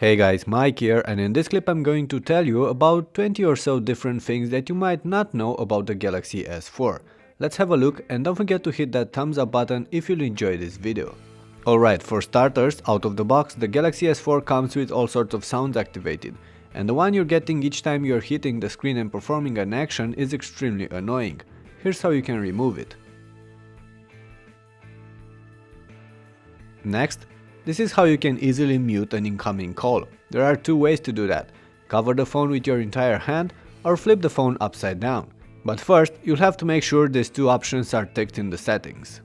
Hey guys, Mike here, and in this clip I'm going to tell you about 20 or so different things that you might not know about the Galaxy S4. Let's have a look, and don't forget to hit that thumbs up button if you enjoy this video. Alright, for starters, out of the box, the Galaxy S4 comes with all sorts of sounds activated, and the one you're getting each time you're hitting the screen and performing an action is extremely annoying. Here's how you can remove it. Next, this is how you can easily mute an incoming call. There are two ways to do that. Cover the phone with your entire hand or flip the phone upside down. But first, you'll have to make sure these two options are ticked in the settings.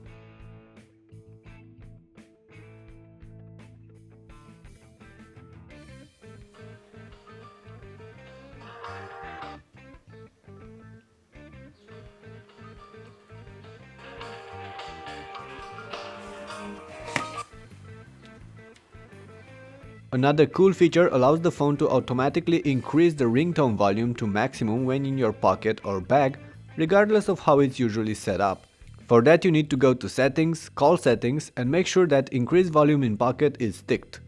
Another cool feature allows the phone to automatically increase the ringtone volume to maximum when in your pocket or bag, regardless of how it's usually set up. For that you need to go to Settings, Call Settings, and make sure that Increase Volume in Pocket is ticked.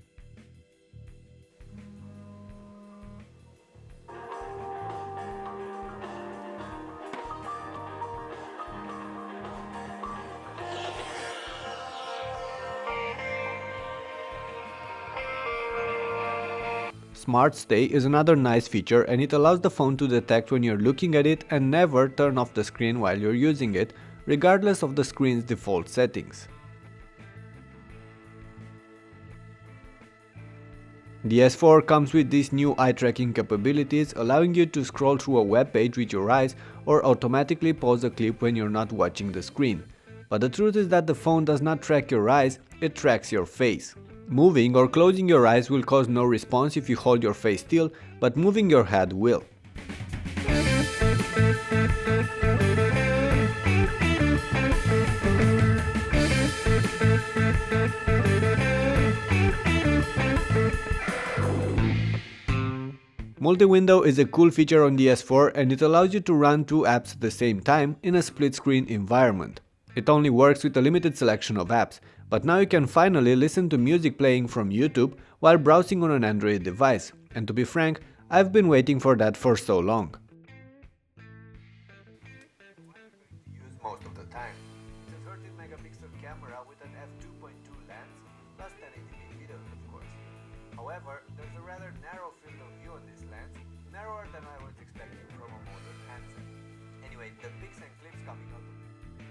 Smart Stay is another nice feature, and it allows the phone to detect when you're looking at it and never turn off the screen while you're using it, regardless of the screen's default settings. The S4 comes with these new eye tracking capabilities, allowing you to scroll through a web page with your eyes or automatically pause a clip when you're not watching the screen. But the truth is that the phone does not track your eyes, it tracks your face. Moving or closing your eyes will cause no response if you hold your face still, but moving your head will. Multi-window is a cool feature on the S4, and it allows you to run two apps at the same time in a split-screen environment. It only works with a limited selection of apps, but now you can finally listen to music playing from YouTube while browsing on an Android device, and to be frank, I've been waiting for that for so long. Use most of the time. It's a 13 megapixel camera with an f2.2 lens plus 1080p video, of course. However, there's a rather narrow field of view on this lens, narrower than I was expecting from a modern handset. Anyway, the pics and clips coming out of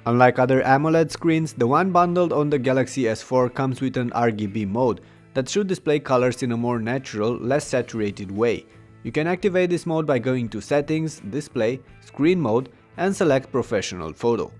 Unlike other AMOLED screens, the one bundled on the Galaxy S4 comes with an RGB mode that should display colors in a more natural, less saturated way. You can activate this mode by going to Settings, Display, Screen Mode, and select Professional Photo.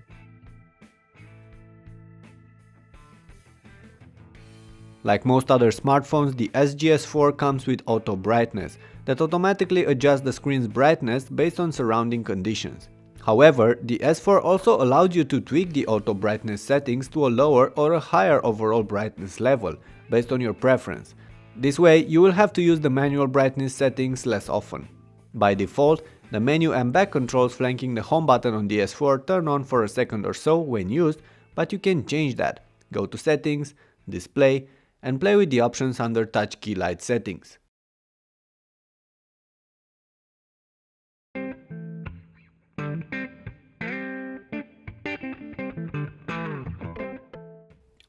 Like most other smartphones, the SGS4 comes with auto brightness that automatically adjusts the screen's brightness based on surrounding conditions. However, the S4 also allows you to tweak the auto brightness settings to a lower or a higher overall brightness level, based on your preference. This way, you will have to use the manual brightness settings less often. By default, the menu and back controls flanking the home button on the S4 turn on for a second or so when used, but you can change that. Go to Settings, Display, and play with the options under Touch Key Light settings.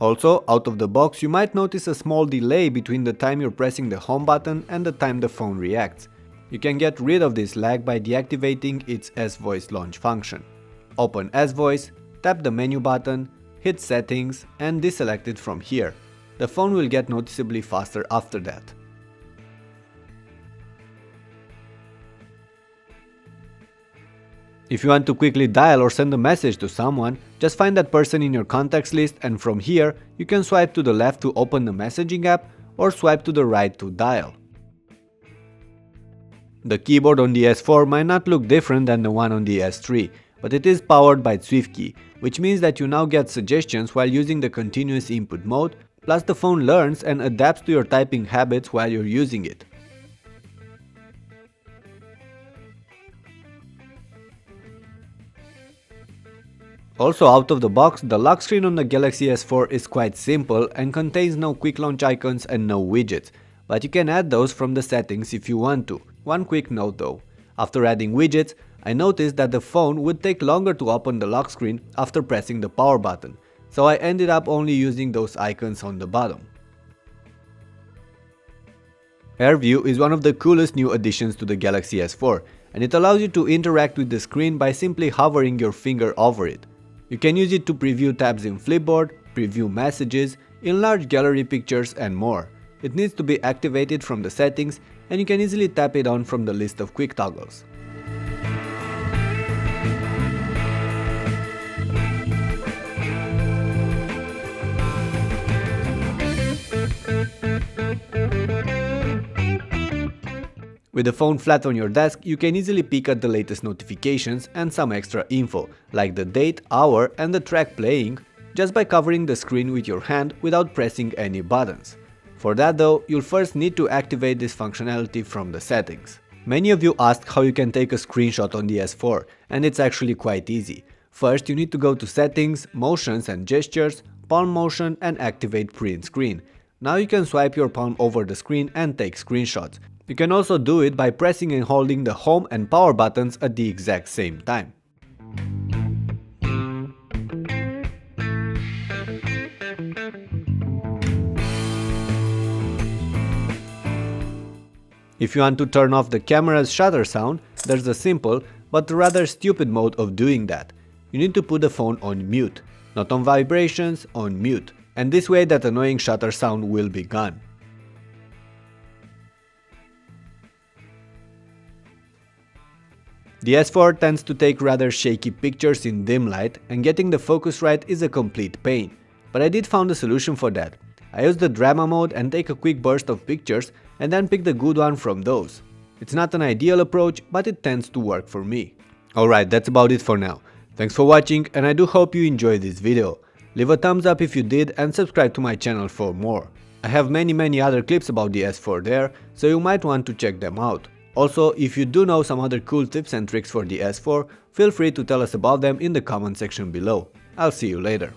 Also, out of the box, you might notice a small delay between the time you're pressing the home button and the time the phone reacts. You can get rid of this lag by deactivating its S-Voice launch function. Open S-Voice, tap the menu button, hit Settings, and deselect it from here. The phone will get noticeably faster after that. If you want to quickly dial or send a message to someone, just find that person in your contacts list, and from here you can swipe to the left to open the messaging app or swipe to the right to dial. The keyboard on the S4 might not look different than the one on the S3, but it is powered by SwiftKey, which means that you now get suggestions while using the continuous input mode, plus the phone learns and adapts to your typing habits while you're using it. Also out of the box, the lock screen on the Galaxy S4 is quite simple and contains no quick launch icons and no widgets, but you can add those from the settings if you want to. One quick note though, after adding widgets, I noticed that the phone would take longer to open the lock screen after pressing the power button, so I ended up only using those icons on the bottom. Air View is one of the coolest new additions to the Galaxy S4, and it allows you to interact with the screen by simply hovering your finger over it. You can use it to preview tabs in Flipboard, preview messages, enlarge gallery pictures and more. It needs to be activated from the settings, and you can easily tap it on from the list of quick toggles. With the phone flat on your desk, you can easily peek at the latest notifications and some extra info, like the date, hour and the track playing, just by covering the screen with your hand without pressing any buttons. For that though, you'll first need to activate this functionality from the settings. Many of you asked how you can take a screenshot on the S4, and it's actually quite easy. First, you need to go to Settings, Motions and Gestures, Palm Motion and activate Print Screen. Now you can swipe your palm over the screen and take screenshots. You can also do it by pressing and holding the home and power buttons at the exact same time. If you want to turn off the camera's shutter sound, there's a simple but rather stupid mode of doing that. You need to put the phone on mute, not on vibrations, on mute, and this way that annoying shutter sound will be gone. The S4 tends to take rather shaky pictures in dim light, and getting the focus right is a complete pain. But I did find a solution for that. I use the drama mode and take a quick burst of pictures and then pick the good one from those. It's not an ideal approach, but it tends to work for me. Alright, that's about it for now. Thanks for watching, and I do hope you enjoyed this video. Leave a thumbs up if you did and subscribe to my channel for more. I have many other clips about the S4 there, so you might want to check them out. Also, if you do know some other cool tips and tricks for the S4, feel free to tell us about them in the comment section below. I'll see you later.